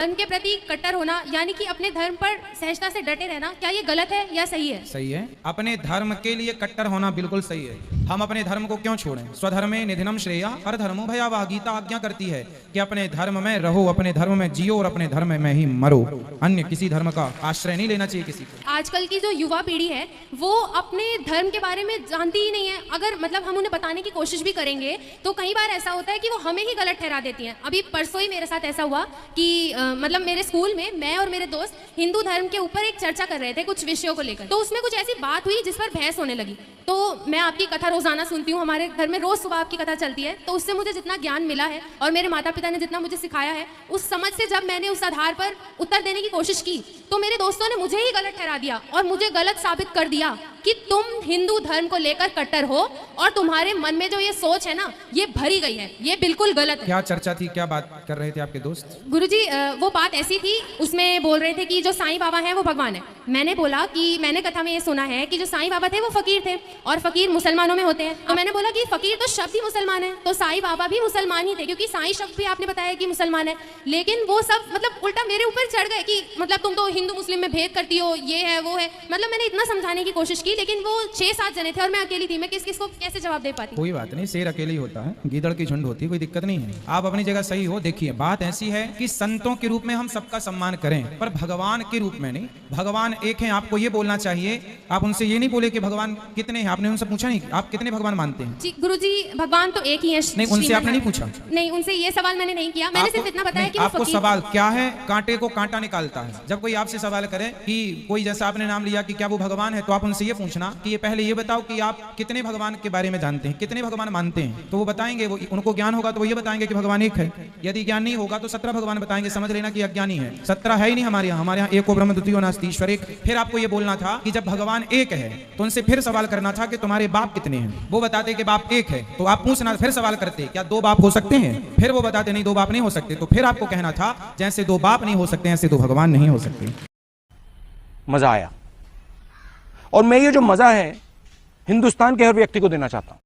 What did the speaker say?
धर्म के प्रति कट्टर होना यानी कि अपने धर्म पर सहजता से डटे रहना, क्या ये गलत है या सही है? सही है। अपने धर्म के लिए कट्टर होना बिल्कुल सही है। हम अपने धर्म को क्यों छोड़ें? स्वधर्मे निधनम श्रेया हर धर्मो भयावह। गीता आज्ञा करती है कि अपने धर्म में रहो, अपने धर्म में जियो और अपने धर्म में ही मरो। अन्य किसी धर्म का आश्रय नहीं लेना चाहिए किसी को। आजकल की जो युवा पीढ़ी है वो अपने धर्म के बारे में जानती ही नहीं है। अगर मतलब हम उन्हें बताने की कोशिश भी करेंगे तो कई बार ऐसा होता है कि वो हमें ही गलत ठहरा देती हैं। अभी परसों ही मेरे साथ ऐसा हुआ कि मतलब मेरे स्कूल में मैं और मेरे दोस्त हिंदू धर्म के ऊपर एक चर्चा कर रहे थे कुछ विषयों को लेकर। तो उसमें कुछ ऐसी बात हुई जिस पर बहस होने लगी। तो मैं आपकी कथा रोजाना सुनती हूँ, हमारे घर में रोज सुबह आपकी कथा चलती है। तो उससे मुझे जितना ज्ञान मिला है और मेरे माता पिता ने जितना मुझे सिखाया है, उस समझ से जब मैंने उस आधार पर उत्तर देने की कोशिश की तो मेरे दोस्तों ने मुझे ही गलत ठहरा दिया और मुझे गलत साबित कर दिया कि तुम हिंदू धर्म को लेकर कट्टर हो और तुम्हारे मन में जो ये सोच है ना ये भरी गई है, ये बिल्कुल गलत है। क्या चर्चा थी, क्या बात कर रहे थे आपके दोस्त? गुरुजी वो बात ऐसी थी, उसमें बोल रहे थे कि जो साईं बाबा हैं वो भगवान है। मैंने बोला कि मैंने कथा में ये सुना है कि जो साईं बाबा थे वो फकीर थे और फकीर मुसलमानों में होते हैं। तो मैंने बोला कि फकीर तो शब्द ही मुसलमान है, तो साईं बाबा भी मुसलमान ही थे क्योंकि साईं शब्द भी आपने बताया कि मुसलमान है। लेकिन वो सब मतलब उल्टा मेरे ऊपर चढ़ गए कि मतलब तुम तो हिंदू मुस्लिम में भेद करती हो, ये है वो है। मतलब मैंने इतना समझाने की कोशिश की लेकिन वो 6-7 जने थे और मैं अकेली थी। मैं किस किस को कैसे जवाब दे पाती? कोई बात नहीं, शेर अकेले ही होता है, गीदड़ की झुंड होती है, कोई दिक्कत नहीं है। आप अपनी जगह सही हो। देखिए बात ऐसी है कि संतों के रूप में हम सबका सम्मान करें पर भगवान के रूप में नहीं। भगवान एक है, आपको ये बोलना चाहिए। आप उनसे ये नहीं बोले कि भगवान कितने हैं। आपने उनसे पूछा नहीं आप कितने भगवान मानते हैं? जी गुरुजी भगवान तो एक ही है। नहीं, उनसे आपने नहीं पूछा? नहीं, उनसे ये सवाल मैंने नहीं किया। मैंने सिर्फ इतना बताया कि आपको सवाल क्या है, कांटे को कांटा निकालता है। जब कोई आपसे सवाल करे कि कोई जैसा आपने नाम लिया कि क्या वो भगवान है, तो आप उनसे ये पूछना कि ये पहले ये बताओ कि आप कितने भगवान के बारे में जानते हैं, कितने भगवान मानते हैं। तो वो बताएंगे, वो उनको ज्ञान होगा तो वो ये बताएंगे कि भगवान एक है। यदि ज्ञान नहीं होगा तो 17 भगवान बताएंगे। समझ लेना कि अज्ञानी है। 17 है ही नहीं हमारे यहाँ एको ब्रह्म द्वितीयो नास्ति ईश्वर एक। फिर आपको ये बोलना था कि जब भगवान एक है तो उनसे फिर सवाल करना था कि तुम्हारे बाप कितने हैं। वो बताते कि बाप एक है तो आप पूछना, फिर सवाल करते क्या 2 बाप हो सकते हैं? फिर वो बताते नहीं 2 बाप नहीं हो सकते। तो फिर आपको कहना था जैसे 2 बाप नहीं हो सकते ऐसे 2 भगवान नहीं हो सकते। मजा आया और मैं ये जो मजा है हिंदुस्तान के हर व्यक्ति को देना चाहता हूं।